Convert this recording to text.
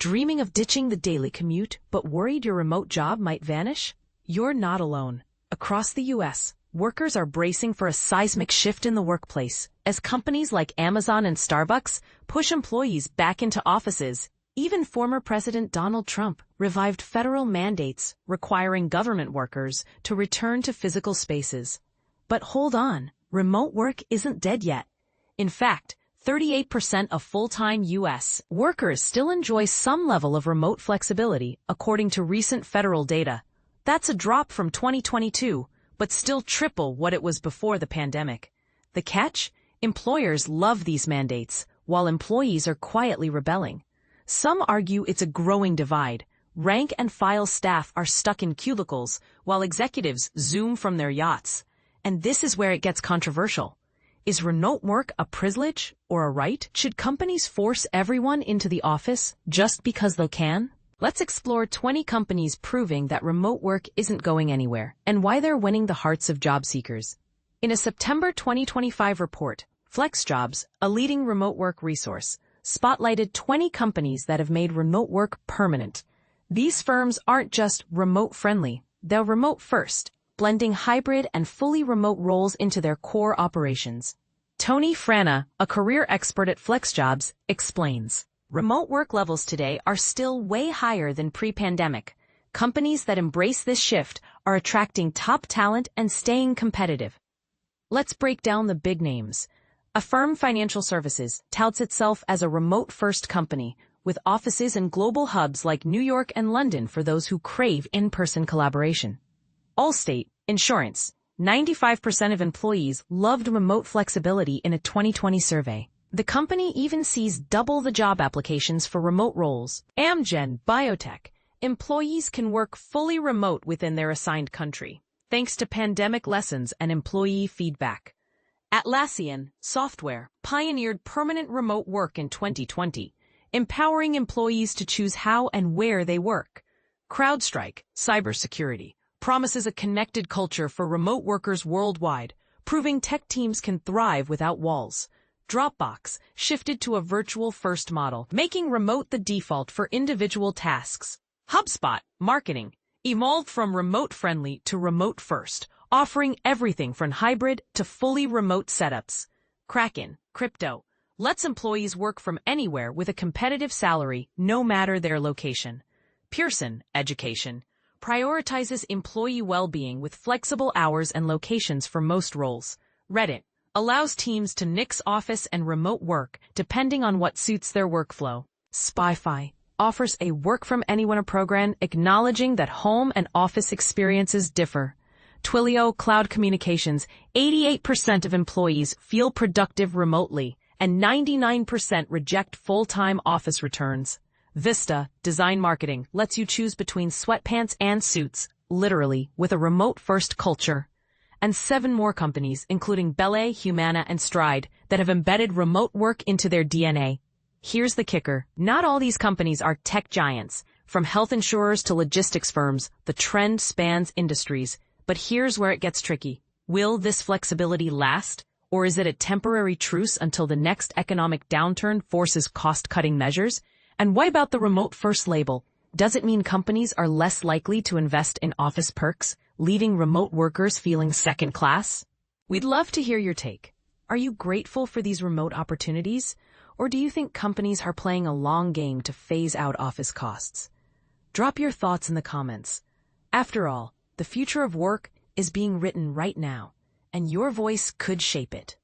Dreaming of ditching the daily commute, but worried your remote job might vanish? You're not alone. Across the U.S., workers are bracing for a seismic shift in the workplace as companies like Amazon and Starbucks push employees back into offices. Even former President Donald Trump revived federal mandates requiring government workers to return to physical spaces. But hold on, remote work isn't dead yet. In fact, 38% of full-time U.S. workers still enjoy some level of remote flexibility, according to recent federal data. That's a drop from 2022, but still triple what it was before the pandemic. The catch? Employers love these mandates, while employees are quietly rebelling. Some argue it's a growing divide. Rank-and-file staff are stuck in cubicles, while executives zoom from their yachts. And this is where it gets controversial. Is remote work a privilege or a right? Should companies force everyone into the office just because they can? Let's explore 20 companies proving that remote work isn't going anywhere and why they're winning the hearts of job seekers. In a September 2025 report, FlexJobs, a leading remote work resource, spotlighted 20 companies that have made remote work permanent. These firms aren't just remote-friendly, they're remote-first, blending hybrid and fully remote roles into their core operations. Tony Frana, a career expert at FlexJobs, explains. Remote work levels today are still way higher than pre-pandemic. Companies that embrace this shift are attracting top talent and staying competitive. Let's break down the big names. Affirm Financial Services touts itself as a remote-first company, with offices in global hubs like New York and London for those who crave in-person collaboration. Allstate Insurance, 95% of employees loved remote flexibility in a 2020 survey. The company even sees double the job applications for remote roles. Amgen Biotech, employees can work fully remote within their assigned country, thanks to pandemic lessons and employee feedback. Atlassian Software pioneered permanent remote work in 2020, empowering employees to choose how and where they work. CrowdStrike Cybersecurity promises a connected culture for remote workers worldwide, proving tech teams can thrive without walls. Dropbox shifted to a virtual-first model, making remote the default for individual tasks. HubSpot Marketing evolved from remote-friendly to remote-first, offering everything from hybrid to fully remote setups. Kraken Crypto lets employees work from anywhere with a competitive salary, no matter their location. Pearson Education prioritizes employee well-being with flexible hours and locations for most roles. Reddit allows teams to mix office and remote work depending on what suits their workflow. Spify offers a work-from-anywhere program acknowledging that home and office experiences differ. Twilio Cloud Communications, 88% of employees feel productive remotely, and 99% reject full-time office returns. Vista Design Marketing lets you choose between sweatpants and suits, literally, with a remote-first culture. And 7 more companies, including Belay, Humana, and Stride, that have embedded remote work into their DNA. Here's the kicker. Not all these companies are tech giants. From health insurers to logistics firms, the trend spans industries. But here's where it gets tricky. Will this flexibility last? Or is it a temporary truce until the next economic downturn forces cost-cutting measures? And what about the remote-first label? Does it mean companies are less likely to invest in office perks, leaving remote workers feeling second class? We'd love to hear your take. Are you grateful for these remote opportunities? Or do you think companies are playing a long game to phase out office costs? Drop your thoughts in the comments. After all, the future of work is being written right now, and your voice could shape it.